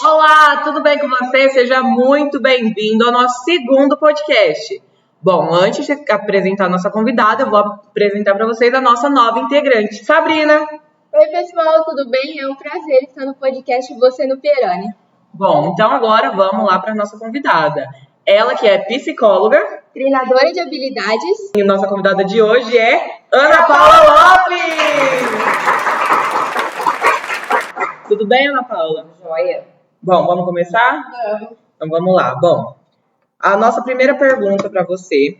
Olá, tudo bem com você? Seja muito bem-vindo ao nosso segundo podcast. Bom, antes de apresentar a nossa convidada, eu vou apresentar para vocês a nossa nova integrante, Sabrina. Oi, pessoal, tudo bem? É um prazer estar no podcast Você no Pierani. Bom, então agora vamos lá para a nossa convidada. Ela que é psicóloga, treinadora de habilidades. E nossa convidada de hoje é Ana Paula Lopes. Tudo bem, Ana Paula? Joia. Bom, vamos começar? Vamos. Então vamos lá. Bom, a nossa primeira pergunta para você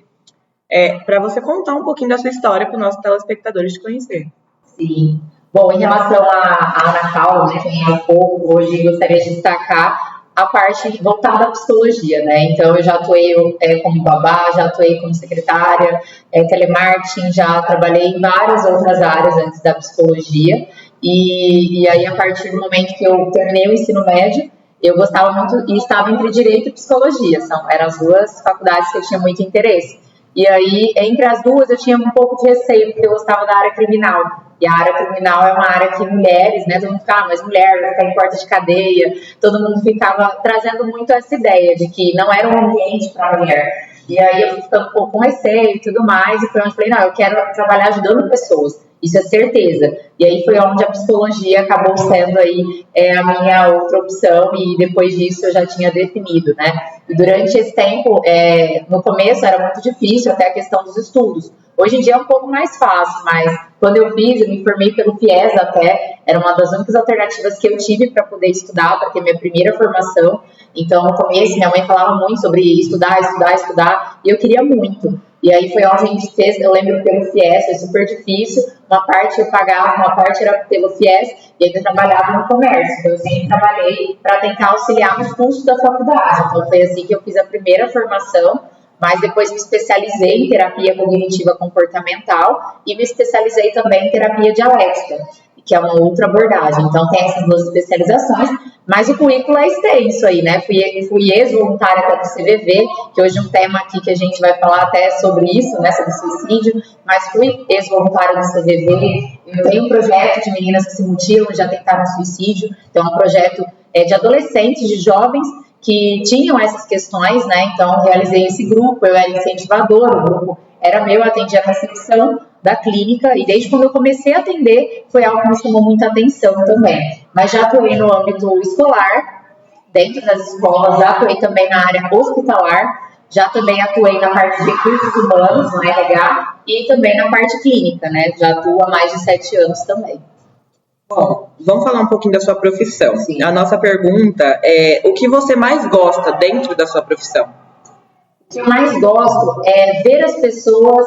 é para você contar um pouquinho da sua história para os nossos telespectadores te conhecer. Sim. Bom, em relação à Ana Paula, né, que é um pouco, hoje gostaria de destacar a parte voltada à psicologia, né? Então, eu já atuei como babá, já atuei como secretária, telemarketing, já trabalhei em várias outras áreas antes da psicologia. E aí, a partir do momento que eu terminei o ensino médio, eu gostava muito e estava entre direito e psicologia. Eram as duas faculdades que eu tinha muito interesse. E aí, entre as duas, eu tinha um pouco de receio, porque eu gostava da área criminal. E a área criminal é uma área que mulheres, né, todo mundo ficava, mas mulher vai ficar em porta de cadeia, todo mundo ficava trazendo muito essa ideia de que não era um ambiente para mulher. E aí eu fui ficando um pouco com receio e tudo mais, e foi onde eu falei, não, eu quero trabalhar ajudando pessoas, isso é certeza. E aí foi onde a psicologia acabou sendo aí a minha outra opção, e depois disso eu já tinha definido, né. E durante esse tempo, no começo era muito difícil até a questão dos estudos. Hoje em dia é um pouco mais fácil, mas quando eu fiz, eu me formei pelo FIES até, era uma das únicas alternativas que eu tive para poder estudar, para ter minha primeira formação. Então, no começo, minha mãe falava muito sobre estudar, e eu queria muito. E aí foi onde a gente fez, eu lembro pelo FIES, foi super difícil, uma parte eu pagava, uma parte era pelo FIES, e ainda trabalhava no comércio. Então, eu sempre trabalhei para tentar auxiliar nos custos da faculdade. Então, foi assim que eu fiz a primeira formação, mas depois me especializei em terapia cognitiva comportamental e me especializei também em terapia dialética, que é uma outra abordagem. Então, tem essas duas especializações, mas o currículo é extenso aí, né? Fui ex-voluntária até do CVV, que hoje é um tema aqui que a gente vai falar até sobre isso, né? Sobre suicídio, mas fui ex-voluntária do CVV. Eu tenho um projeto de meninas que se mutilam e já tentaram suicídio. Então, é um projeto de adolescentes, de jovens, que tinham essas questões, né? Então, realizei esse grupo, eu era incentivadora, o grupo era meu, eu atendia a recepção da clínica, e desde quando eu comecei a atender, foi algo que me chamou muita atenção também. Mas já atuei no âmbito escolar, dentro das escolas, já atuei também na área hospitalar, já também atuei na parte de recursos humanos, no RH, e também na parte clínica, né? Já atuo há mais de 7 anos também. Bom, vamos falar um pouquinho da sua profissão. Sim. A nossa pergunta é: o que você mais gosta dentro da sua profissão? O que eu mais gosto é ver as pessoas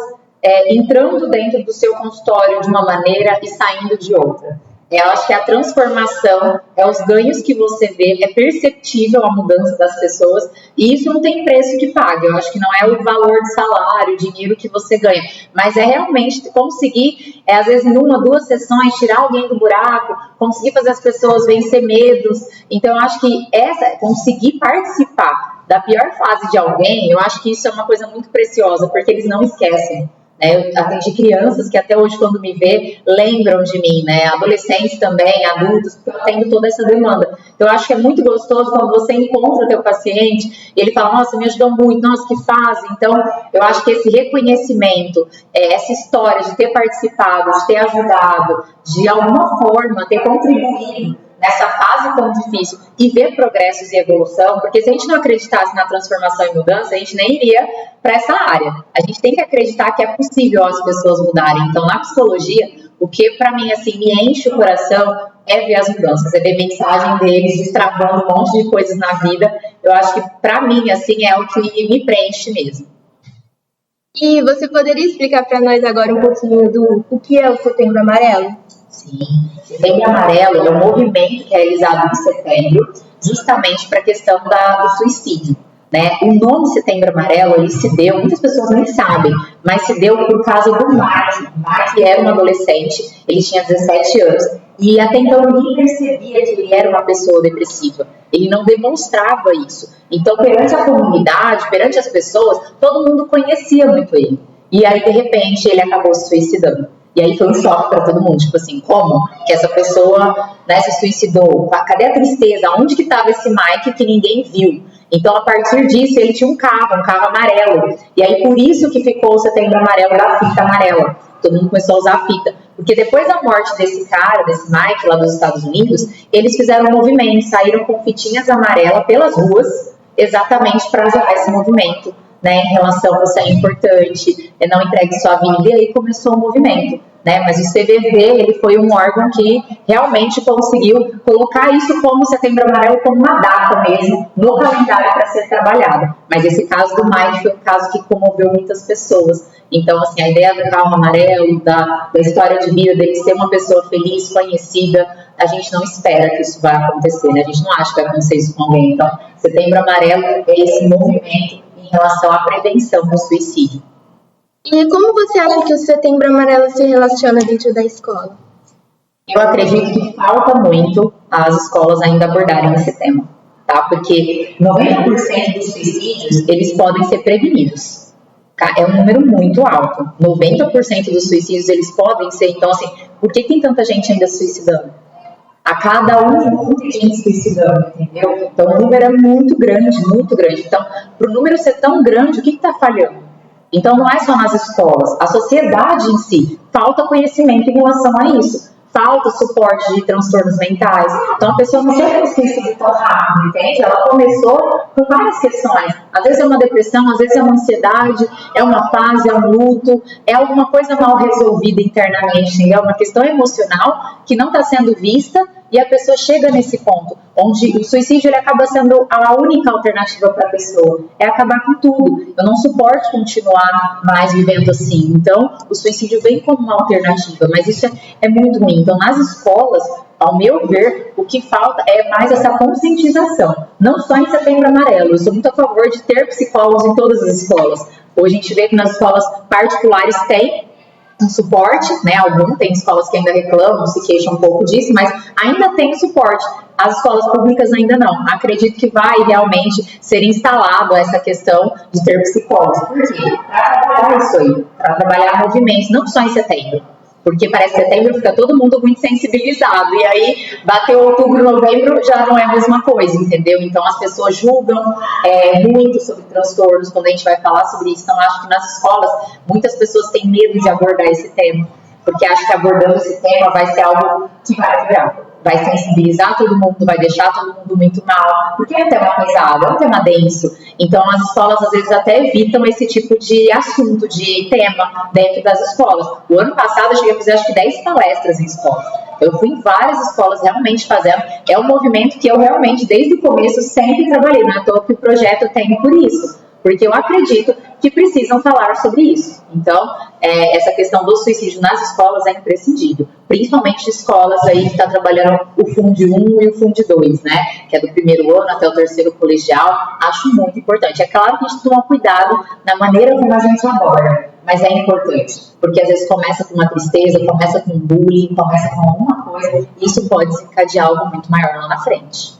entrando dentro do seu consultório de uma maneira e saindo de outra. Eu acho que a transformação, os ganhos que você vê, é perceptível a mudança das pessoas, e isso não tem preço que pague. Eu acho que não é o valor de salário, o dinheiro que você ganha, mas é realmente conseguir, às vezes em 1 ou 2 sessões, tirar alguém do buraco, conseguir fazer as pessoas vencer medos. Então eu acho que conseguir participar da pior fase de alguém, eu acho que isso é uma coisa muito preciosa, porque eles não esquecem. Eu atendi crianças que até hoje, quando me vê, lembram de mim, né? Adolescentes também, adultos, porque eu atendo toda essa demanda. Então, eu acho que é muito gostoso quando você encontra o teu paciente e ele fala, nossa, me ajudou muito, nossa, que fase. Então, eu acho que esse reconhecimento, essa história de ter participado, de ter ajudado, de alguma forma ter contribuído nessa fase tão difícil e ver progressos e evolução, porque se a gente não acreditasse na transformação e mudança, a gente nem iria para essa área. A gente tem que acreditar que é possível as pessoas mudarem. Então, na psicologia, o que para mim assim me enche o coração é ver as mudanças, é ver mensagem deles destravando um monte de coisas na vida. Eu acho que para mim assim é o que me preenche mesmo. E você poderia explicar para nós agora um pouquinho o que é o Setembro Amarelo? Sim, Setembro Amarelo é um movimento que é realizado em setembro, justamente para a questão do suicídio. Né? O nome Setembro Amarelo, ele se deu, muitas pessoas nem sabem, mas se deu por causa do Mark. Mark era um adolescente, ele tinha 17 anos, e até então ninguém percebia que ele era uma pessoa depressiva. Ele não demonstrava isso. Então, perante a comunidade, perante as pessoas, todo mundo conhecia muito ele. E aí, de repente, ele acabou se suicidando. E aí foi um choque para todo mundo, tipo assim, como que essa pessoa, né, se suicidou? Cadê a tristeza? Onde que estava esse Mike que ninguém viu? Então, a partir disso, ele tinha um carro amarelo. E aí, por isso que ficou o Setembro Amarelo da fita amarela. Todo mundo começou a usar a fita. Porque depois da morte desse cara, desse Mike, lá dos Estados Unidos, eles fizeram um movimento, saíram com fitinhas amarelas pelas ruas, exatamente para ajudar esse movimento, né, em relação a você é importante, não entregue sua vida, e aí começou o movimento, né, mas o CVV, ele foi um órgão que realmente conseguiu colocar isso como Setembro Amarelo, como uma data mesmo, no calendário para ser trabalhado, mas esse caso do Mike foi um caso que comoveu muitas pessoas. Então, assim, a ideia do carro amarelo, da história de vida dele ser uma pessoa feliz, conhecida, a gente não espera que isso vai acontecer, né? A gente não acha que vai acontecer isso com alguém. Então, Setembro Amarelo é esse movimento em relação à prevenção do suicídio. E como você acha que o Setembro Amarelo se relaciona dentro da escola? Eu acredito que falta muito as escolas ainda abordarem esse tema, tá? Porque 90% dos suicídios, eles podem ser prevenidos. É um número muito alto. 90% dos suicídios, eles podem ser. Então, assim, por que tem tanta gente ainda se suicidando? A cada um tem gente se suicidando, entendeu? Então, o número é muito grande, muito grande. Então, para o número ser tão grande, o que está falhando? Então, não é só nas escolas. A sociedade em si, falta conhecimento em relação a isso. Falta suporte de transtornos mentais. Então, a pessoa não chega a suicídio tão rápido, entende? Ela começou com várias questões. Às vezes é uma depressão, às vezes é uma ansiedade, é uma fase, é um luto, é alguma coisa mal resolvida internamente, entendeu? É uma questão emocional que não está sendo vista e a pessoa chega nesse ponto, onde o suicídio ele acaba sendo a única alternativa para a pessoa. É acabar com tudo. Eu não suporto continuar mais vivendo assim. Então, o suicídio vem como uma alternativa, mas isso é muito ruim. Então, nas escolas, ao meu ver, o que falta é mais essa conscientização. Não só em Setembro Amarelo. Eu sou muito a favor de ter psicólogos em todas as escolas. Hoje a gente vê que nas escolas particulares tem um suporte, né? Tem escolas que ainda reclamam, se queixam um pouco disso, mas ainda tem suporte. As escolas públicas ainda não. Acredito que vai realmente ser instalado essa questão de ter psicólogos. Por quê? Para trabalhar isso aí, para trabalhar movimentos, não só em setembro. Porque parece que setembro fica todo mundo muito sensibilizado. E aí, bateu outubro, novembro, já não é a mesma coisa, entendeu? Então, as pessoas julgam muito sobre transtornos quando a gente vai falar sobre isso. Então, acho que nas escolas, muitas pessoas têm medo de abordar esse tema. Porque acham que abordando esse tema vai ser algo que vai sensibilizar todo mundo, vai deixar todo mundo muito mal. Porque é um tema pesado, é um tema denso. Então, as escolas, às vezes, até evitam esse tipo de assunto, de tema dentro das escolas. O ano passado, eu cheguei a fazer, acho que 10 palestras em escolas. Eu fui em várias escolas realmente fazendo. É um movimento que eu realmente, desde o começo, sempre trabalhei. Não é à toa que o projeto tem por isso. Porque eu acredito que precisam falar sobre isso. Então, essa questão do suicídio nas escolas é imprescindível. Principalmente de escolas aí que estão trabalhando o Fundi 1 e o Fundi 2, né? Que é do primeiro ano até o terceiro colegial. Acho muito importante. É claro que a gente toma cuidado na maneira como a gente aborda. Mas é importante. Porque às vezes começa com uma tristeza, começa com um bullying, começa com alguma coisa. E isso pode desencadear algo muito maior lá na frente.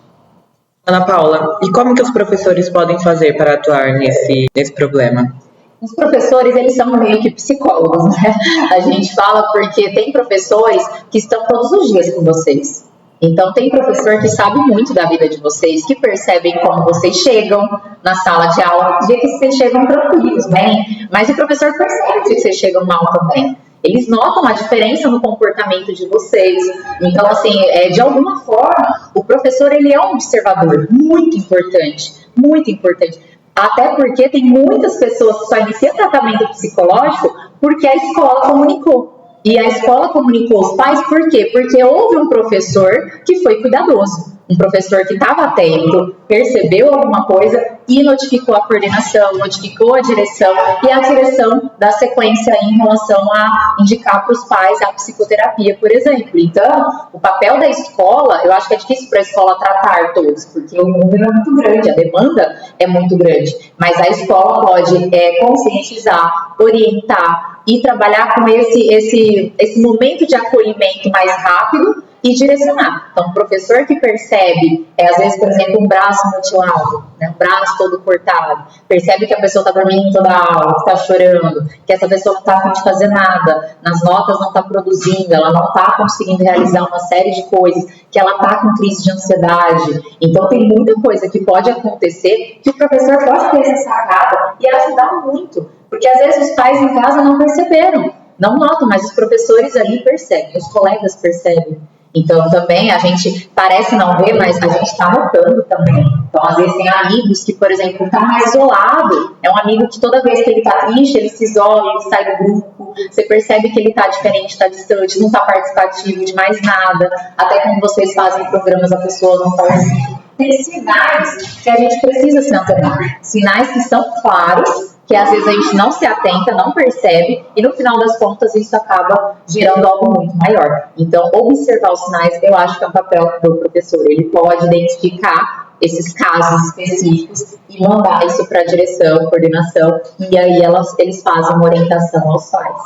Ana Paula, e como que os professores podem fazer para atuar nesse problema? Os professores, eles são meio que psicólogos, né? A gente fala porque tem professores que estão todos os dias com vocês. Então, tem professor que sabe muito da vida de vocês, que percebem como vocês chegam na sala de aula, dia que vocês chegam tranquilos, bem, mas o professor percebe que vocês chegam mal também. Eles notam a diferença no comportamento de vocês. Então, assim, de alguma forma, o professor, ele é um observador muito importante, muito importante. Até porque tem muitas pessoas que só iniciam tratamento psicológico porque a escola comunicou. E a escola comunicou os pais por quê? Porque houve um professor que foi cuidadoso. Um professor que estava atento, percebeu alguma coisa e notificou a coordenação, notificou a direção e a direção da sequência em relação a indicar para os pais a psicoterapia, por exemplo. Então, o papel da escola, eu acho que é difícil para a escola tratar todos, porque o número é muito grande, a demanda é muito grande. Mas a escola pode conscientizar, orientar, e trabalhar com esse momento de acolhimento mais rápido e direcionar. Então, o professor que percebe, às vezes, por exemplo, um braço mutilado, né, um braço todo cortado, percebe que a pessoa está dormindo toda a aula, que está chorando, que essa pessoa não está a fim de fazer nada, nas notas não está produzindo, ela não está conseguindo realizar uma série de coisas, que ela está com crise de ansiedade. Então, tem muita coisa que pode acontecer que o professor pode ter essa sacada e ajudar muito, porque às vezes os pais em casa não perceberam, não notam, mas os professores ali percebem, os colegas percebem. Então, também, a gente parece não ver, mas a gente está notando também. Então, às vezes, tem amigos que, por exemplo, está mais isolado. É um amigo que toda vez que ele está triste, ele se isola, ele sai do grupo. Você percebe que ele está diferente, está distante, não está participativo de mais nada. Até quando vocês fazem programas, a pessoa não participa. Tem sinais que a gente precisa se antenar. Sinais que são claros, que às vezes a gente não se atenta, não percebe, e no final das contas isso acaba gerando algo muito maior. Então, observar os sinais, eu acho que é um papel do professor. Ele pode identificar esses casos específicos e mandar isso para a direção, coordenação, e aí eles fazem uma orientação aos pais.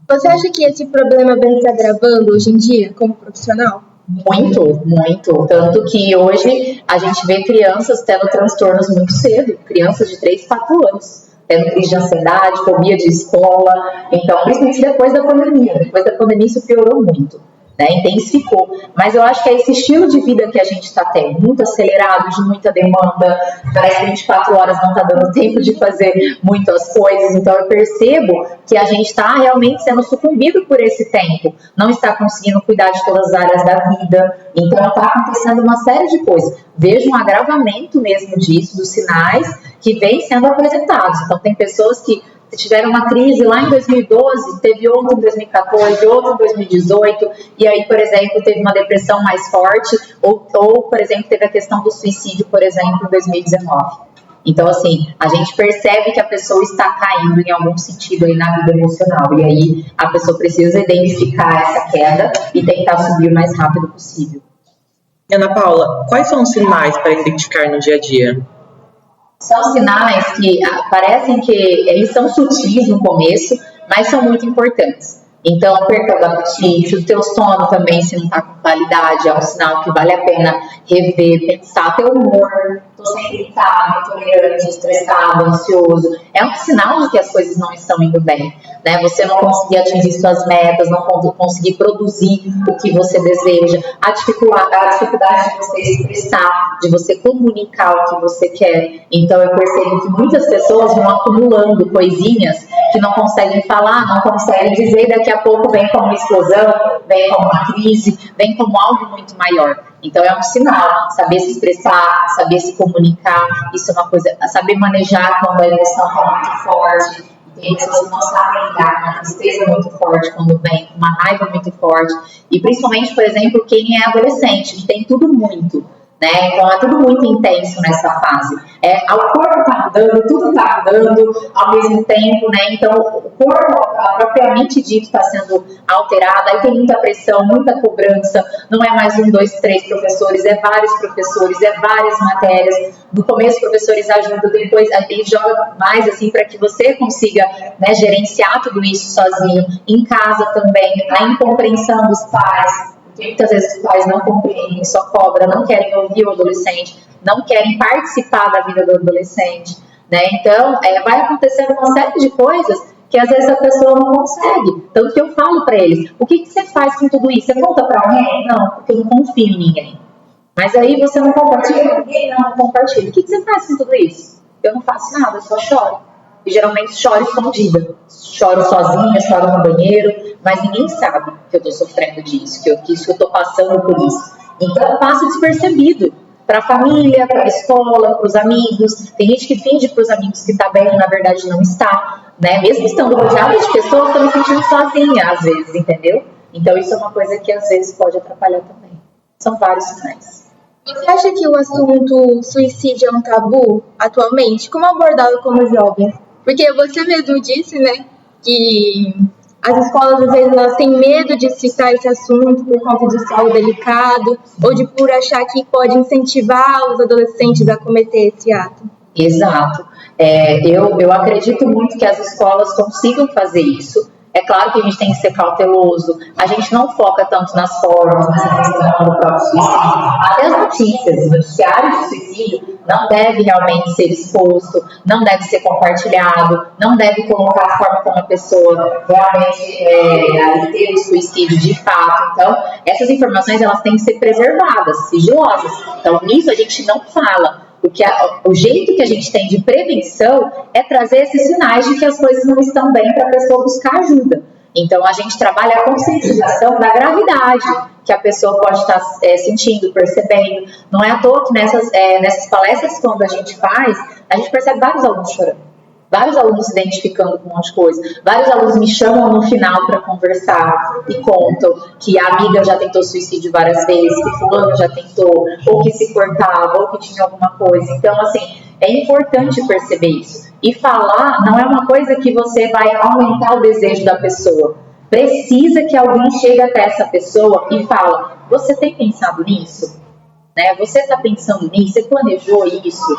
Você acha que esse problema vem se agravando hoje em dia, como profissional? Muito, muito. Tanto que hoje a gente vê crianças tendo transtornos muito cedo, crianças de 3, 4 anos. Tendo crise de ansiedade, fobia de escola. Então, principalmente depois da pandemia. Depois da pandemia isso piorou muito, né? Intensificou. Mas eu acho que é esse estilo de vida que a gente está tendo, muito acelerado, de muita demanda. Parece que 24 horas não está dando tempo de fazer muitas coisas. Então, eu percebo que a gente está realmente sendo sucumbido por esse tempo. Não está conseguindo cuidar de todas as áreas da vida. Então, está acontecendo uma série de coisas. Vejo um agravamento mesmo disso, dos sinais que vêm sendo apresentados. Então, tem pessoas que tiveram uma crise lá em 2012, teve outra em 2014, outra em 2018, e aí, por exemplo, teve uma depressão mais forte, ou por exemplo, teve a questão do suicídio, por exemplo, em 2019. Então, assim, a gente percebe que a pessoa está caindo em algum sentido aí na vida emocional, e aí a pessoa precisa identificar essa queda e tentar subir o mais rápido possível. Ana Paula, quais são os sinais para identificar no dia a dia? São sinais que parecem que eles são sutis no começo, mas são muito importantes. Então, perca do apetite, o teu sono também, se não está com qualidade, é um sinal que vale a pena rever, pensar. Teu humor, estou sempre irritado, intolerante, estressado, ansioso. É um sinal de que as coisas não estão indo bem, né? Você não conseguir atingir suas metas, não conseguir produzir o que você deseja, a dificuldade de você expressar, de você comunicar o que você quer. Então, eu percebo que muitas pessoas vão acumulando coisinhas que não conseguem falar, não conseguem dizer, e daqui a pouco vem como uma explosão, vem como uma crise, vem como algo muito maior. Então é um sinal, saber se expressar, saber se comunicar, isso é uma coisa, saber manejar quando a emoção está muito forte. Tem pessoas que não sabem lidar com uma tristeza muito forte quando vem, com uma raiva muito forte. E principalmente, por exemplo, quem é adolescente, que tem tudo muito, né? Então é tudo muito intenso nessa fase. O corpo está mudando, tudo está mudando ao mesmo tempo, né? Então o corpo, propriamente dito, está sendo alterado. Aí tem muita pressão, muita cobrança. Não é mais 1, 2, 3 professores, é vários professores, é várias matérias. No começo, os professores ajudam, depois eles jogam mais assim para que você consiga, né, gerenciar tudo isso sozinho. Em casa também, a incompreensão dos pais. Porque muitas vezes os pais não compreendem, só cobram, não querem ouvir o adolescente, não querem participar da vida do adolescente, né? Então, vai acontecendo uma série de coisas que às vezes a pessoa não consegue. Tanto que eu falo para eles, o que você faz com tudo isso? Você conta para alguém? Não, porque eu não confio em ninguém. Mas aí você não compartilha com ninguém? Não compartilha. O que você faz com tudo isso? Eu não faço nada, eu só choro. E geralmente choro escondida. Choro sozinha, choro no banheiro, mas ninguém sabe que eu estou sofrendo disso, que eu estou passando por isso. Então eu passo despercebido para a família, para a escola, para os amigos. Tem gente que finge para os amigos que está bem, na verdade não está, né? Mesmo estando rodeada de pessoas, estou me sentindo sozinha às vezes, entendeu? Então isso é uma coisa que às vezes pode atrapalhar também. São vários sinais. Você acha que o assunto suicídio é um tabu atualmente? Como abordá-lo como jovem? Porque você mesmo disse, né, que as escolas às vezes elas têm medo de citar esse assunto por conta de ser algo delicado ou de por achar que pode incentivar os adolescentes a cometer esse ato. Exato. Eu acredito muito que as escolas consigam fazer isso. É claro que a gente tem que ser cauteloso, a gente não foca tanto nas formas, na questão do próprio suicídio. Até as notícias, os noticiários de suicídio não deve realmente ser exposto, não deve ser compartilhado, não deve colocar a forma como a pessoa realmente teve o suicídio de fato. Então, essas informações elas têm que ser preservadas, sigilosas. Então, nisso a gente não fala. O jeito que a gente tem de prevenção é trazer esses sinais de que as coisas não estão bem para a pessoa buscar ajuda. Então, a gente trabalha a conscientização da gravidade que a pessoa pode estar sentindo, percebendo. Não é à toa que nessas palestras, quando a gente faz, a gente percebe vários alunos chorando. Vários alunos se identificando com um monte de coisa. Vários alunos me chamam no final para conversar e contam que a amiga já tentou suicídio várias vezes, que fulano já tentou, ou que se cortava, ou que tinha alguma coisa. Então, assim, é importante perceber isso. E falar não é uma coisa que você vai aumentar o desejo da pessoa. Precisa que alguém chegue até essa pessoa e fala, você tem pensado nisso? Né? Você está pensando nisso? Você planejou isso?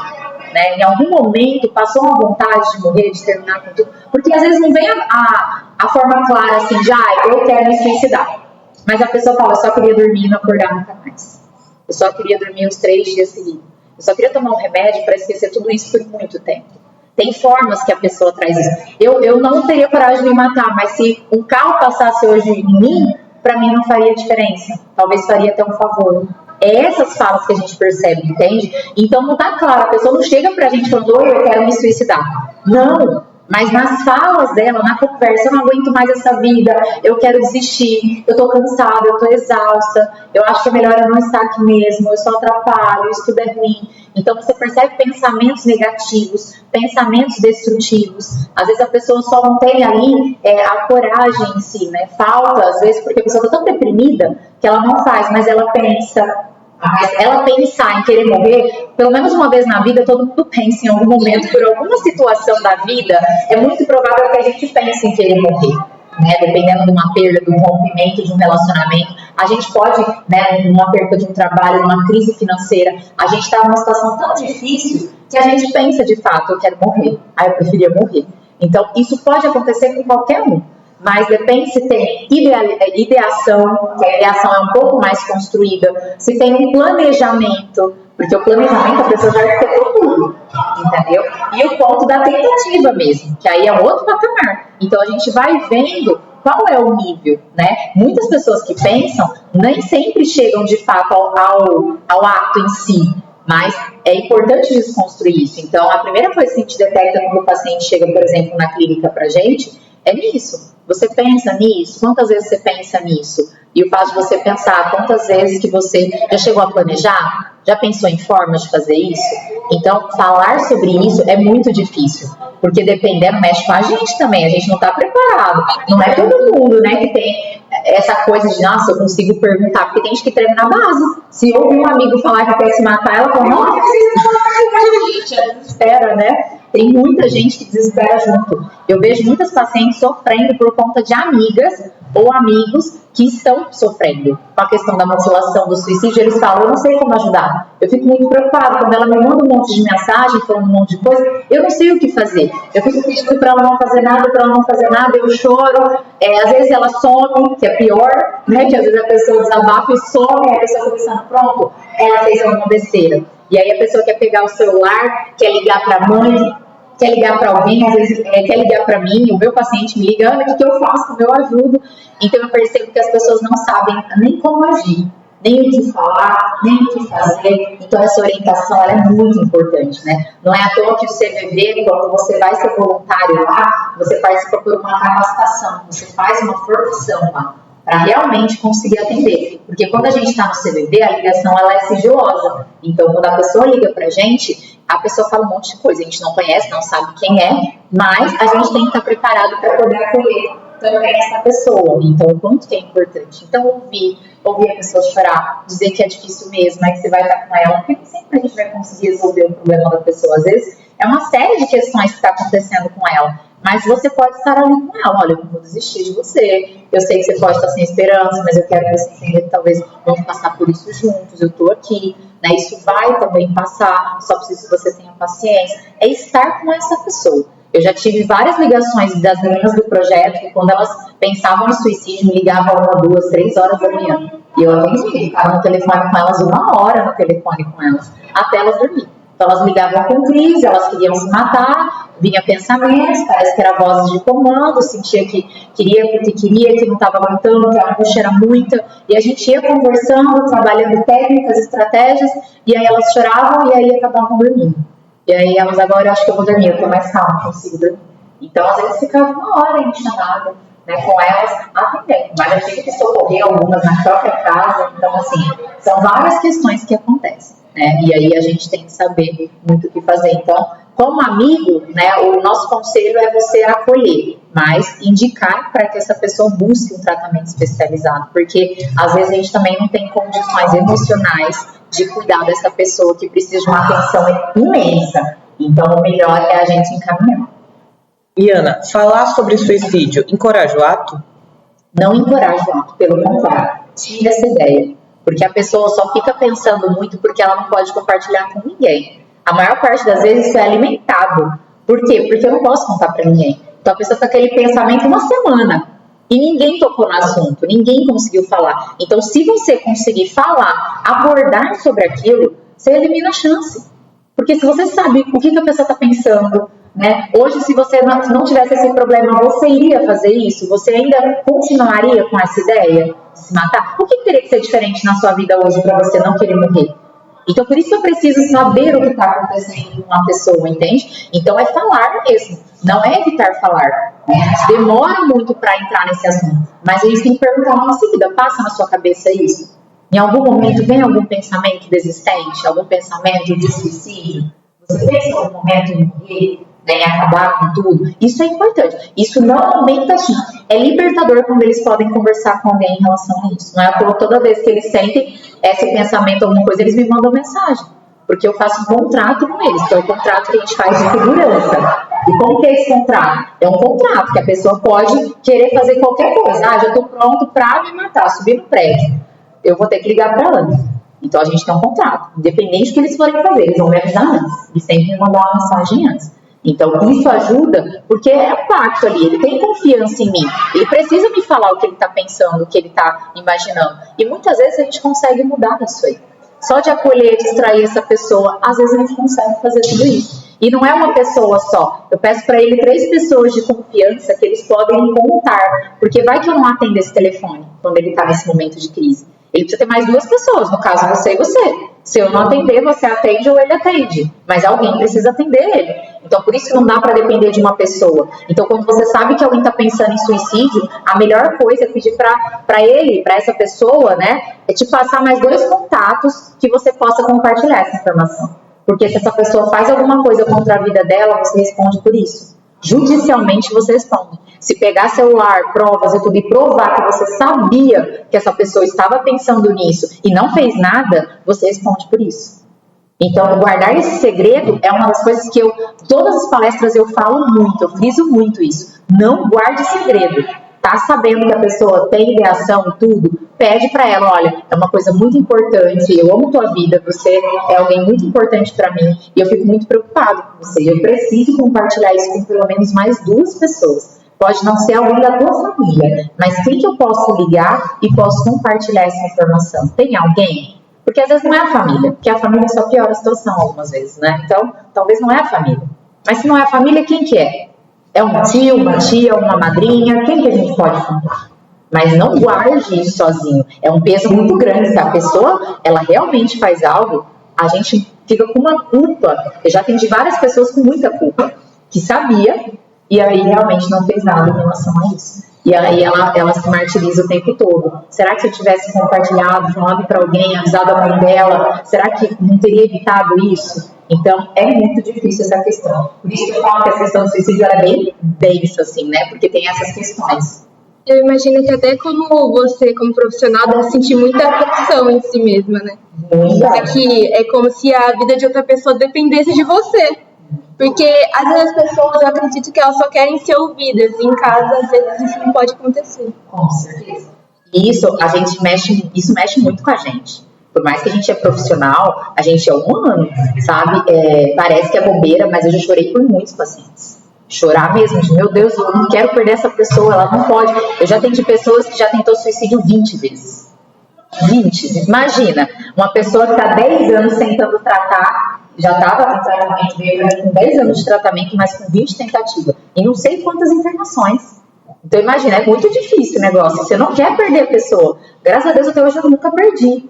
Né? Em algum momento passou uma vontade de morrer, de terminar com tudo, porque às vezes não vem a forma clara assim de eu quero me suicidar, mas a pessoa fala, eu só queria dormir e não acordar nunca mais, eu só queria dormir uns 3 dias seguidos, eu só queria tomar um remédio para esquecer tudo isso por muito tempo. Tem formas que a pessoa traz isso. Eu não teria coragem de me matar, mas se um carro passasse hoje em mim, para mim não faria diferença, talvez faria até um favor. É essas falas que a gente percebe, entende? Então não tá claro, a pessoa não chega pra gente falando, eu quero me suicidar. Não, mas nas falas dela, na conversa, eu não aguento mais essa vida, eu quero desistir, eu tô cansada, eu tô exausta, eu acho que é melhor eu não estar aqui mesmo, eu só atrapalho, isso tudo é ruim. Então você percebe pensamentos negativos, pensamentos destrutivos. Às vezes a pessoa só não tem ali a coragem em si, né? Falta, às vezes, porque a pessoa está tão deprimida que ela não faz, mas ela pensa. Mas ela pensar em querer morrer, pelo menos uma vez na vida, todo mundo pensa em algum momento, por alguma situação da vida, é muito provável que a gente pense em querer morrer. Né? Dependendo de uma perda, de um rompimento, de um relacionamento, a gente pode, né, numa perda de um trabalho, numa crise financeira, a gente está numa situação tão difícil que a gente pensa de fato, eu quero morrer, eu preferia morrer. Então, isso pode acontecer com qualquer um. Mas depende se tem ideação, que a ideação é um pouco mais construída, se tem um planejamento, porque o planejamento a pessoa já arquitetou tudo, entendeu? E o ponto da tentativa mesmo, que aí é outro patamar. Então a gente vai vendo qual é o nível, né? Muitas pessoas que pensam nem sempre chegam de fato ao ato em si, mas é importante desconstruir isso. Então a primeira coisa que a gente detecta quando o paciente chega, por exemplo, na clínica pra gente, é nisso. Você pensa nisso? Quantas vezes você pensa nisso? E o fato de você pensar quantas vezes que você já chegou a planejar? Já pensou em formas de fazer isso? Então, falar sobre isso é muito difícil. Porque dependendo, mexe com a gente também. A gente não está preparado. Não é todo mundo, né, que tem essa coisa de, nossa, eu consigo perguntar. Porque tem gente que treina na base. Se ouvir um amigo falar que quer se matar, ela fala, nossa, a gente desespera, né? Tem muita gente que desespera junto. Eu vejo muitas pacientes sofrendo por conta de amigas ou amigos que estão sofrendo com a questão da mutilação, do suicídio. Eles falam, eu não sei como ajudar. Eu fico muito preocupada quando ela me manda um monte de mensagem, falando um monte de coisa, eu não sei o que fazer. Eu fico pedindo para ela não fazer nada, eu choro. Às vezes ela some, que é pior, né? Que às vezes a pessoa desabafa e some, a pessoa fica pensando, pronto, ela fez alguma besteira. E aí a pessoa quer pegar o celular, quer ligar para a mãe, quer ligar para alguém, às vezes quer ligar para mim, o meu paciente me liga, Ana, o que eu faço, como eu ajudo? Então eu percebo que as pessoas não sabem nem como agir, nem o que falar, nem o que fazer. Então essa orientação ela é muito importante, né? Não é à toa que o CVV, quando você vai ser voluntário lá, você participa por uma capacitação, você faz uma formação lá, para realmente conseguir atender. Porque quando a gente está no CVV, a ligação ela é sigilosa. Então, quando a pessoa liga para a pessoa fala um monte de coisa. A gente não conhece, não sabe quem é, mas a gente tem que estar preparado para poder acolher também essa pessoa. Então, o quanto que é importante. Então, ouvir a pessoa chorar, dizer que é difícil mesmo, é que você vai estar com ela, porque nem sempre a gente vai conseguir resolver o problema da pessoa. Às vezes, é uma série de questões que está acontecendo com ela. Mas você pode estar ali com ela, olha, eu não vou desistir de você, eu sei que você pode estar sem esperança, mas eu quero que você entenda que talvez vamos passar por isso juntos, eu estou aqui, né? Isso vai também passar, só preciso que você tenha paciência. É estar com essa pessoa. Eu já tive várias ligações das meninas do projeto que quando elas pensavam em suicídio, me ligavam 1, 2, 3 horas da manhã. E eu atendi, ficava no telefone com elas 1 hora no telefone com elas, até elas dormirem. Então elas ligavam com crise, elas queriam se matar, vinha pensamentos, parece que era vozes de comando, sentia que queria porque queria, que não estava aguentando, que a angústia era muita. E a gente ia conversando, trabalhando técnicas, estratégias, e aí elas choravam e aí acabavam dormindo. E aí elas, agora eu acho que eu vou dormir, eu tô mais calma, consigo dormir. Então às vezes ficava 1 hora em chamada, né, com elas atendendo. Mas eu tive que socorrer algumas na própria casa. Então assim, são várias questões que acontecem, né? E aí a gente tem que saber muito o que fazer. Então, como amigo, né, o nosso conselho é você acolher, mas indicar para que essa pessoa busque um tratamento especializado, porque às vezes a gente também não tem condições emocionais de cuidar dessa pessoa que precisa de uma atenção imensa. Então, o melhor é a gente encaminhar. E Ana, falar sobre suicídio encoraja o ato? Não encoraja o ato, pelo contrário, tira essa ideia. Porque a pessoa só fica pensando muito porque ela não pode compartilhar com ninguém. A maior parte das vezes isso é alimentado. Por quê? Porque eu não posso contar para ninguém. Então a pessoa está com aquele pensamento 1 semana e ninguém tocou no assunto, ninguém conseguiu falar. Então se você conseguir falar, abordar sobre aquilo, você elimina a chance. Porque se você sabe o que a pessoa está pensando, né? Hoje, se você não tivesse esse problema, você iria fazer isso? Você ainda continuaria com essa ideia de se matar? O que teria que ser diferente na sua vida hoje para você não querer morrer? Então, por isso que eu preciso saber o que está acontecendo com uma pessoa, entende? Então, é falar mesmo, não é evitar falar. Né? A gente demora muito para entrar nesse assunto, mas a gente tem que perguntar logo em seguida, passa na sua cabeça isso? Em algum momento vem algum pensamento desistente, algum pensamento de suicídio? Você pensa em algum momento em morrer? Em acabar com tudo, isso é importante. Isso não aumenta a chance. É libertador quando eles podem conversar com alguém em relação a isso. Não é porque toda vez que eles sentem esse pensamento, alguma coisa, eles me mandam mensagem. Porque eu faço um contrato com eles, que é o contrato que a gente faz de segurança. E como que é esse contrato? É um contrato que a pessoa pode querer fazer qualquer coisa. Ah, já estou pronto para me matar, subir no prédio. Eu vou ter que ligar para ela. Então a gente tem um contrato. Independente do que eles forem fazer, eles vão me avisar antes. Eles sempre me mandam uma mensagem antes. Então, isso ajuda, porque é um pacto ali, ele tem confiança em mim, ele precisa me falar o que ele está pensando, o que ele está imaginando, e muitas vezes a gente consegue mudar isso aí. Só de acolher, distrair essa pessoa, às vezes a gente consegue fazer tudo isso. E não é uma pessoa só, eu peço para ele 3 pessoas de confiança que eles podem contar, porque vai que eu não atendo esse telefone quando ele está nesse momento de crise. Ele precisa ter mais 2 pessoas, no caso você e você. Se eu não atender, você atende ou ele atende. Mas alguém precisa atender ele. Então, por isso que não dá para depender de uma pessoa. Então, quando você sabe que alguém está pensando em suicídio, a melhor coisa é pedir para ele, para essa pessoa, né, é te passar mais 2 contatos que você possa compartilhar essa informação. Porque se essa pessoa faz alguma coisa contra a vida dela, você responde por isso. Judicialmente você responde. Se pegar celular, provas e tudo e provar que você sabia que essa pessoa estava pensando nisso e não fez nada, você responde por isso. Então, guardar esse segredo é uma das coisas que todas as palestras eu falo muito, eu friso muito isso. Não guarde segredo. Tá sabendo que a pessoa tem ideação e tudo, pede para ela, olha, é uma coisa muito importante, eu amo tua vida, você é alguém muito importante para mim e eu fico muito preocupado com você. Eu preciso compartilhar isso com pelo menos mais 2 pessoas. Pode não ser alguém da tua família, mas quem que eu posso ligar e posso compartilhar essa informação? Tem alguém? Porque às vezes não é a família, porque a família só piora a situação algumas vezes, né? Então, talvez não é a família. Mas se não é a família, quem que é? É um tio, uma tia, uma madrinha? Quem que a gente pode contar? Mas não guarde isso sozinho. É um peso muito grande. Se a pessoa, ela realmente faz algo, a gente fica com uma culpa. Eu já atendi várias pessoas com muita culpa, que sabia, e aí realmente não fez nada em relação a isso. E aí ela se martiriza o tempo todo. Será que se eu tivesse compartilhado, falado para alguém, avisado a mãe dela, será que não teria evitado isso? Então, é muito difícil essa questão. Por isso que eu falo que a questão do suicídio é bem densa, assim, né? Porque tem essas questões. Eu imagino que até como você, como profissional, deve sentir muita pressão em si mesma, né? Muito. Que é como se a vida de outra pessoa dependesse de você. Porque às vezes as pessoas, eu acredito que elas só querem ser ouvidas. E em casa, às vezes, isso não pode acontecer. Com certeza. E isso mexe muito com a gente. Por mais que a gente é profissional, a gente é humano, sabe? Parece que é bobeira, mas eu já chorei por muitos pacientes. Chorar mesmo, de meu Deus, eu não quero perder essa pessoa, ela não pode. Eu já atendi pessoas que já tentou suicídio 20 vezes. 20. Imagina, uma pessoa que está 10 anos tentando tratar, já estava em tratamento, veio com 10 anos de tratamento, mas com 20 tentativas. E não sei quantas internações. Então imagina, é muito difícil o negócio. Você não quer perder a pessoa. Graças a Deus até hoje eu nunca perdi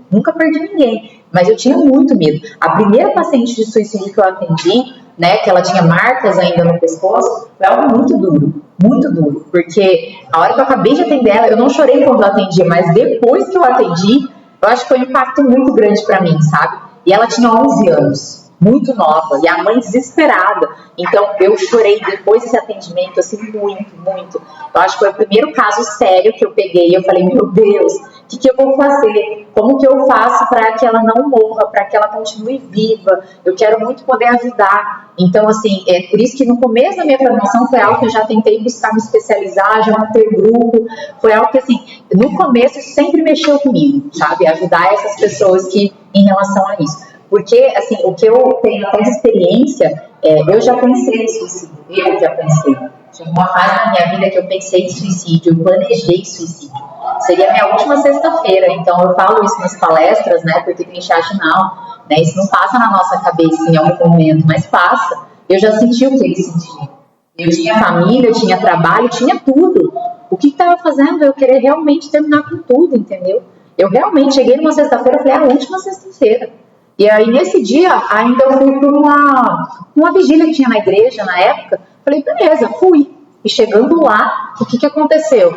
ninguém. Mas eu tinha muito medo. A primeira paciente de suicídio que eu atendi, né, que ela tinha marcas ainda no pescoço, foi algo muito duro, porque a hora que eu acabei de atender ela, eu não chorei quando eu atendi, mas depois que eu atendi, eu acho que foi um impacto muito grande pra mim, sabe? E ela tinha 11 anos, muito nova, e a mãe desesperada, então eu chorei depois desse atendimento, assim, muito. Eu acho que foi o primeiro caso sério que eu peguei, eu falei, meu Deus, o que eu vou fazer? Como que eu faço para que ela não morra, para que ela continue viva? Eu quero muito poder ajudar. Então, assim, é por isso que no começo da minha formação foi algo que eu já tentei buscar me especializar, já manter grupo. Foi algo que, assim, no começo isso sempre mexeu comigo, sabe? Ajudar essas pessoas que, em relação a isso. Porque, assim, o que eu tenho até de experiência, eu já pensei em suicídio. Eu já pensei. Chegou uma fase na minha vida que eu pensei em suicídio, eu planejei suicídio. Seria a minha última sexta-feira, então eu falo isso nas palestras, né, porque tem chat não, né, isso não passa na nossa cabeça em algum momento, mas passa. Eu já senti o que ele sentia. Eu tinha família, eu tinha trabalho, tinha tudo. O que estava fazendo eu querer realmente terminar com tudo, entendeu? Eu realmente cheguei numa sexta-feira, eu falei, a última sexta-feira. E aí nesse dia ainda eu fui para uma vigília que tinha na igreja na época, falei, beleza, fui. E chegando lá, o que aconteceu?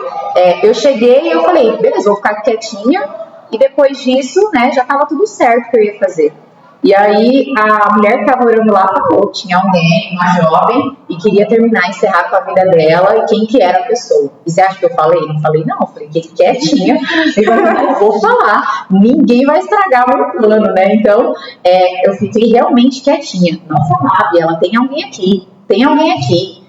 Eu cheguei e eu falei, beleza, vou ficar quietinha. E depois disso, né, já estava tudo certo que eu ia fazer. E aí a mulher que estava orando lá falou, tinha alguém, uma jovem, e queria terminar, encerrar com a vida dela, e quem que era a pessoa. E você acha que eu falei? Não falei não, eu falei quietinha, eu não vou falar, ninguém vai estragar o meu plano, né? Então, eu fiquei realmente quietinha, não falava, e ela, tem alguém aqui, é alguém assim,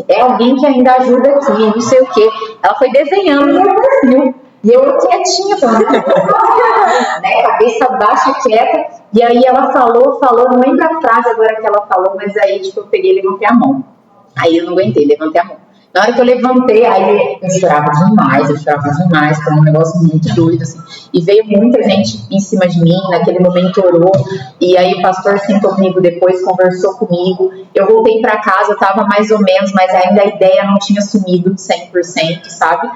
é alguém que ainda ajuda aqui, não sei o quê. Ela foi desenhando no perfil. E eu quietinha, falando, né, cabeça baixa, quieta. E aí ela falou, não lembro a frase agora que ela falou, mas aí tipo, eu peguei e levantei a mão. Aí eu não aguentei, levantei a mão. Na hora que eu levantei, aí eu chorava demais, foi um negócio muito doido, assim. E veio muita gente em cima de mim, naquele momento orou, e aí o pastor sentou comigo depois, conversou comigo. Eu voltei pra casa, eu tava mais ou menos, mas ainda a ideia não tinha sumido 100%, sabe?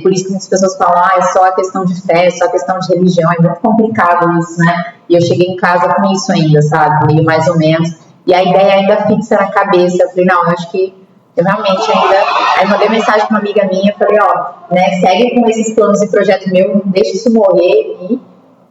Por isso que muitas pessoas falam, é só a questão de fé, é só a questão de religião, é muito complicado isso, né? E eu cheguei em casa com isso ainda, sabe? Meio mais ou menos. E a ideia ainda fixa na cabeça. Eu falei, não, eu acho que eu realmente ainda... Aí mandei mensagem pra uma amiga minha, falei, né, segue com esses planos e projetos meus, não deixa isso morrer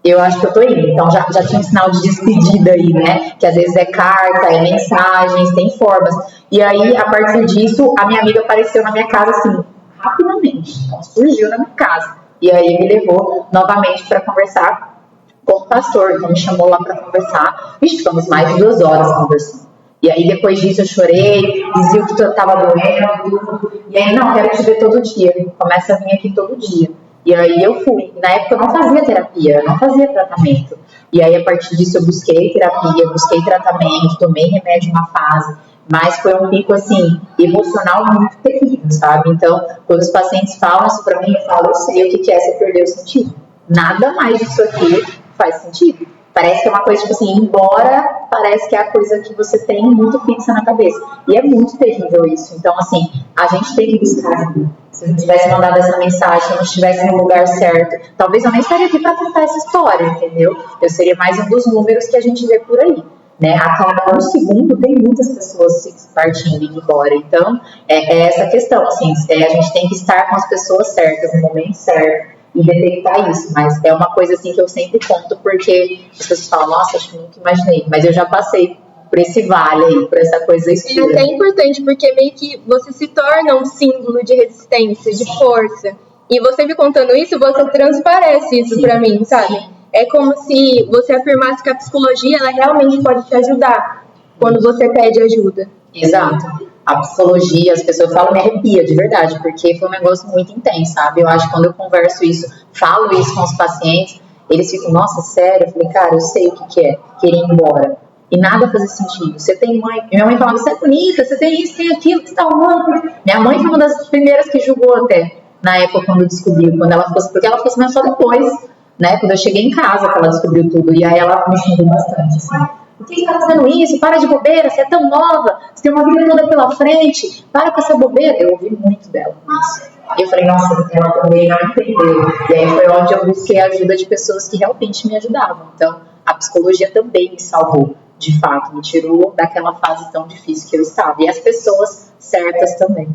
e eu acho que eu tô indo. Então já tinha um sinal de despedida aí, né, que às vezes é carta, é mensagens, tem formas. E aí, a partir disso, a minha amiga apareceu na minha casa, assim, rapidamente. Então, surgiu na minha casa. E aí me levou novamente para conversar com o pastor. Então me chamou lá para conversar. E ficamos mais de 2 horas conversando. E aí depois disso eu chorei, dizia que eu tava doendo. E aí, não, quero te ver todo dia. Começa a vir aqui todo dia. E aí eu fui. Na época eu não fazia terapia, eu não fazia tratamento. E aí a partir disso eu busquei terapia, busquei tratamento, tomei remédio uma fase. Mas foi um pico, assim, emocional muito terrível, sabe? Então, quando os pacientes falam isso pra mim, eu falo, eu sei o que é você perder o sentido. Nada mais disso aqui faz sentido. Parece que é uma coisa, tipo assim, embora parece que é a coisa que você tem muito fixa na cabeça. E é muito terrível isso. Então, assim, a gente tem que buscar ajuda. Se eu não tivesse mandado essa mensagem, se eu não estivesse no lugar certo, talvez eu nem estaria aqui pra contar essa história, entendeu? Eu seria mais um dos números que a gente vê por aí. Né? A cada um segundo tem muitas pessoas se partindo e indo embora. Então, é essa questão. Assim, a gente tem que estar com as pessoas certas, no momento certo, e detectar isso. Mas é uma coisa assim que eu sempre conto, porque as pessoas falam, nossa, acho que nunca imaginei. Mas eu já passei por esse vale aí, por essa coisa escura. E até é importante, porque meio que você se torna um símbolo de resistência, de força. E você me contando isso, você transparece isso pra mim, sabe? É como se você afirmasse que a psicologia, ela realmente pode te ajudar. quando você pede ajuda. Exato. A psicologia, as pessoas falam, me arrepia de verdade, porque foi um negócio muito intenso, sabe? Eu acho que quando eu converso isso, falo isso com os pacientes, eles ficam, nossa, sério? Eu falei, cara, eu sei o que é querer ir embora. E nada fazia sentido. Você tem mãe... Minha mãe falava, você é bonita, você tem isso, tem aquilo, que você tá arrumando. Minha mãe foi uma das primeiras que julgou até, na época quando descobriu, quando ela fosse, porque ela ficou sabendo só depois, né? Quando eu cheguei em casa que ela descobriu tudo. E aí ela me xingou bastante, assim. Por que você tá fazendo isso? Para de bobeira, você é tão nova, você tem uma vida toda pela frente, para com essa bobeira. Eu ouvi muito dela isso. E eu falei, nossa, ela também não entendeu. E aí foi onde eu busquei a ajuda de pessoas que realmente me ajudavam. Então, a psicologia também me salvou, de fato, me tirou daquela fase tão difícil que eu estava. E as pessoas certas também.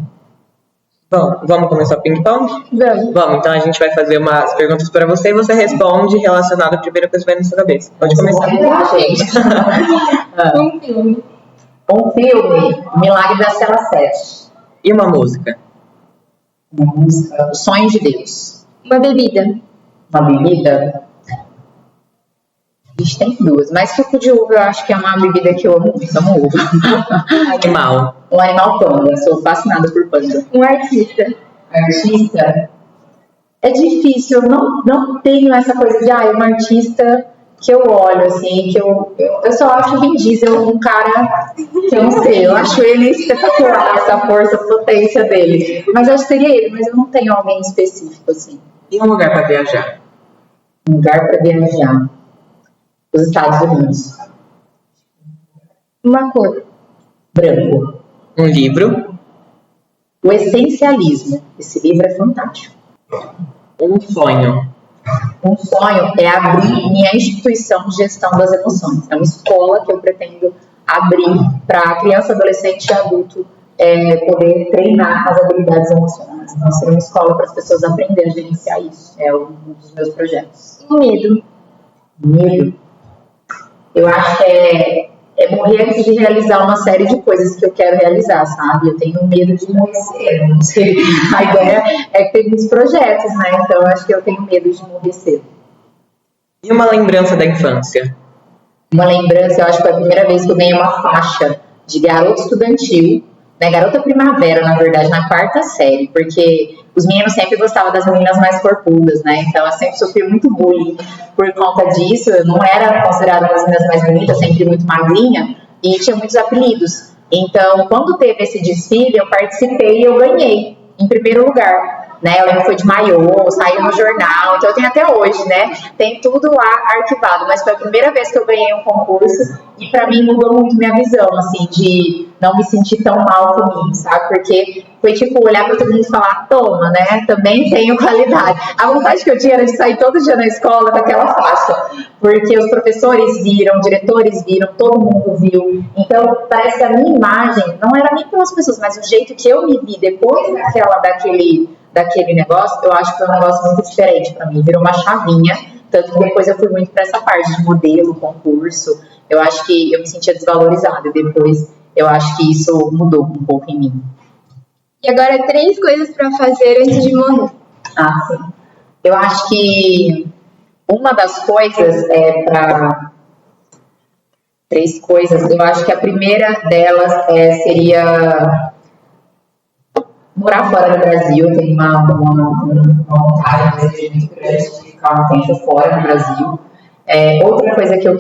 Bom, vamos começar o ping-pong? Vamos. Então a gente vai fazer umas perguntas para você e você responde relacionado à primeira coisa que vai na sua cabeça. Pode começar. Gente. Um filme. Um filme, Milagre da Cela 7. E uma música? Uma música, O Sonho de Deus. Uma bebida. Uma bebida. A gente tem duas, mas suco de uva eu acho que é uma bebida que eu amo muito, amo uva. Animal. Um animal panda, sou fascinada por panda. Um artista. Artista? É difícil, eu não tenho essa coisa de, um artista que eu olho, assim, que eu só acho o Vin Diesel um cara que eu não sei, eu acho ele espetacular, essa força, potência dele. Mas eu acho que seria ele, mas eu não tenho alguém específico, assim. E um lugar para viajar? Um lugar para viajar. Os Estados Unidos. Uma cor. Branco. Um livro? O Essencialismo. Esse livro é fantástico. Um sonho? Um sonho é abrir minha instituição de gestão das emoções. É uma escola que eu pretendo abrir para criança, adolescente e adulto poder treinar as habilidades emocionais. Então, ser uma escola para as pessoas aprenderem a gerenciar isso. É um dos meus projetos. Medo. Medo? Eu acho que é morrer antes de realizar uma série de coisas que eu quero realizar, sabe? Eu tenho medo de morrer cedo. Não sei. A ideia é que tem muitos projetos, né? Então eu acho que eu tenho medo de morrer cedo. E uma lembrança da infância? Uma lembrança, eu acho que foi a primeira vez que eu ganhei uma faixa de garota estudantil, né? Garota primavera, na verdade, na 4ª série, porque os meninos sempre gostavam das meninas mais corpudas, né? Então eu sempre sofri muito bullying por conta disso. Eu não era considerada uma das meninas mais bonitas, sempre muito magrinha, e tinha muitos apelidos. Então, quando teve esse desfile, eu participei e eu ganhei em primeiro lugar. Né? Eu lembro que foi de maiô, saiu no jornal, então eu tenho até hoje, né? Tem tudo lá arquivado, mas foi a primeira vez que eu ganhei um concurso e pra mim mudou muito minha visão, assim, de não me sentir tão mal comigo, sabe? Porque foi tipo olhar pra todo mundo e falar, toma, né? Também tenho qualidade. A vontade que eu tinha era de sair todo dia na escola com aquela faixa, porque os professores viram, diretores viram, todo mundo viu. Então parece que a minha imagem não era nem pelas pessoas, mas o jeito que eu me vi depois daquele negócio, eu acho que foi um negócio muito diferente pra mim, virou uma chavinha, tanto que depois eu fui muito pra essa parte de modelo, concurso, eu acho que eu me sentia desvalorizada, e depois eu acho que isso mudou um pouco em mim. E agora 3 coisas pra fazer antes de morrer. Sim. Eu acho que uma das coisas para 3 coisas, eu acho que a primeira delas seria morar fora do Brasil. Eu tenho uma vontade, um desejo muito grande de ficar um tempo fora do Brasil. Outra coisa que eu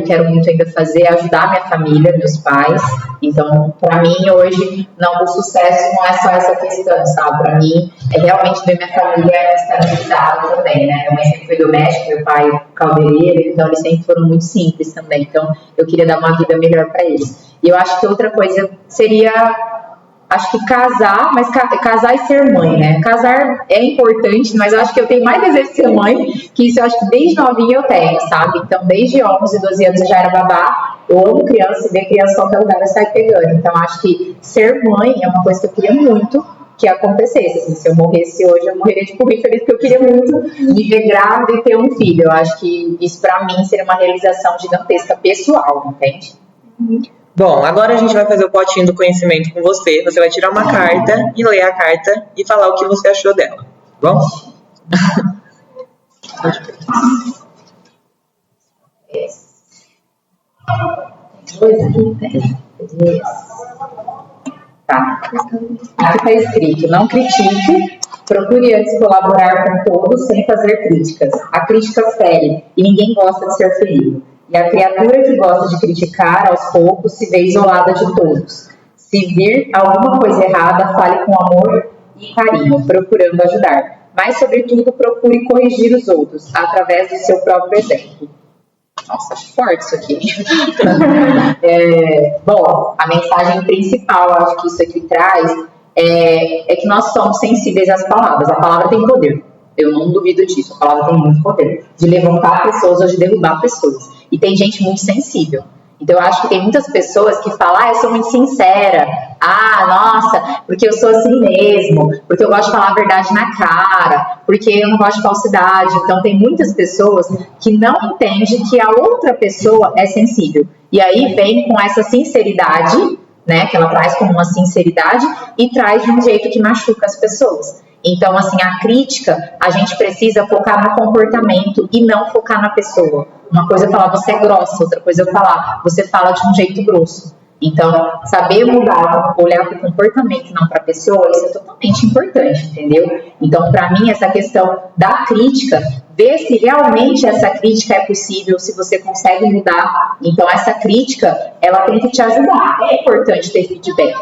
quero muito ainda fazer é ajudar minha família, meus pais. Então, para mim, hoje, o sucesso não é só essa questão, sabe? Para mim, é realmente ver minha família estabilizada também, né? Minha mãe sempre foi doméstica, meu pai caldeireiro, então eles sempre foram muito simples também. Então, eu queria dar uma vida melhor para eles. E eu acho que outra coisa seria... Acho que casar, mas casar e ser mãe, né? Casar é importante, mas eu acho que eu tenho mais desejo de ser mãe, que isso eu acho que desde novinha eu tenho, sabe? Então, desde 11, 12 anos eu já era babá. Eu amo criança e ver criança em qualquer lugar eu saio pegando. Então, acho que ser mãe é uma coisa que eu queria muito que acontecesse. Assim, se eu morresse hoje, eu morreria de muito feliz, porque eu queria muito me ver grávida e ter um filho. Eu acho que isso, pra mim, seria uma realização gigantesca pessoal, entende? Bom, agora a gente vai fazer o potinho do conhecimento com você. Você vai tirar uma carta e ler a carta e falar o que você achou dela. Tá bom? dois aqui, né? Tá. Aqui está escrito: não critique, procure antes colaborar com todos sem fazer críticas. A crítica fere e ninguém gosta de ser ferido. E a criatura que gosta de criticar, aos poucos, se vê isolada de todos. Se vir alguma coisa errada, fale com amor e carinho, procurando ajudar. Mas, sobretudo, procure corrigir os outros, através do seu próprio exemplo. Nossa, acho forte isso aqui. Bom, a mensagem principal, acho que isso aqui traz, é que nós somos sensíveis às palavras. A palavra tem poder. Eu não duvido disso. A palavra tem muito poder. De levantar pessoas ou de derrubar pessoas. E tem gente muito sensível. Então, eu acho que tem muitas pessoas que falam: eu sou muito sincera. Nossa, porque eu sou assim mesmo. Porque eu gosto de falar a verdade na cara. Porque eu não gosto de falsidade. Então, tem muitas pessoas que não entendem que a outra pessoa é sensível. E aí vem com essa sinceridade, né? Que ela traz como uma sinceridade e traz de um jeito que machuca as pessoas. Então, assim, a crítica, a gente precisa focar no comportamento e não focar na pessoa. Uma coisa é falar você é grossa, outra coisa é falar você fala de um jeito grosso. Então, saber mudar, olhar para o comportamento, não para a pessoa, isso é totalmente importante, entendeu? Então, para mim, essa questão da crítica, ver se realmente essa crítica é possível, se você consegue mudar. Então, essa crítica, ela tem que te ajudar. É importante ter feedback.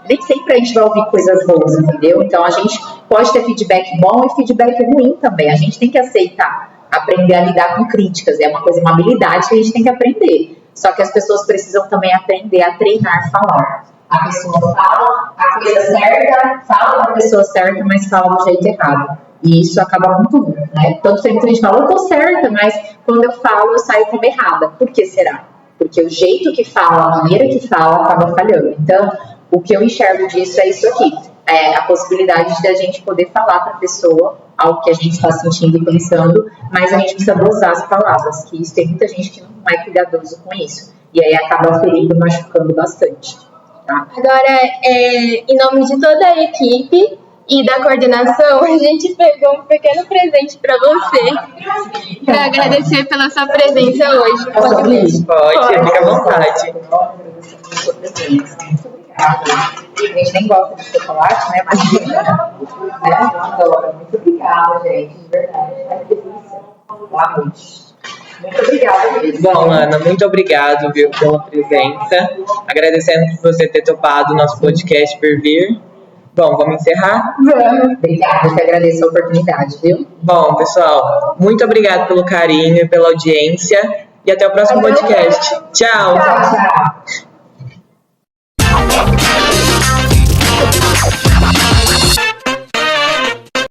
Nem sempre a gente vai ouvir coisas boas, entendeu? Então, a gente pode ter feedback bom e feedback ruim também. A gente tem que aceitar, aprender a lidar com críticas. É uma habilidade que a gente tem que aprender. Só que as pessoas precisam também aprender a treinar falar. A pessoa fala a coisa certa, fala para a pessoa certa, mas fala do jeito errado. E isso acaba com tudo, né? Tanto tempo que a gente fala: eu tô certa, mas quando eu falo, eu saio como errada. Por que será? Porque o jeito que fala, a maneira que fala, acaba falhando. Então, o que eu enxergo disso é isso aqui. A possibilidade de a gente poder falar para a pessoa algo que a gente está sentindo e pensando, mas a gente precisa dosar as palavras, que isso tem muita gente que não é cuidadoso com isso. E aí acaba ferindo, machucando bastante. Tá? Agora, em nome de toda a equipe e da coordenação, a gente pegou um pequeno presente para você, para agradecer pela sua presença hoje. Pode, fica à vontade. A gente nem gosta de chocolate, né? Mas eu adoro. Muito obrigada, gente, de verdade. É delícia. Boa noite. Muito obrigada, mesmo. Bom, Ana, muito obrigado, viu, pela presença. Agradecendo por você ter topado o nosso podcast por vir. Bom, vamos encerrar? Vamos. Obrigada, eu que agradeço a oportunidade, viu? Bom, pessoal, muito obrigado pelo carinho e pela audiência. E até o próximo podcast. Tchau. Tchau, tchau.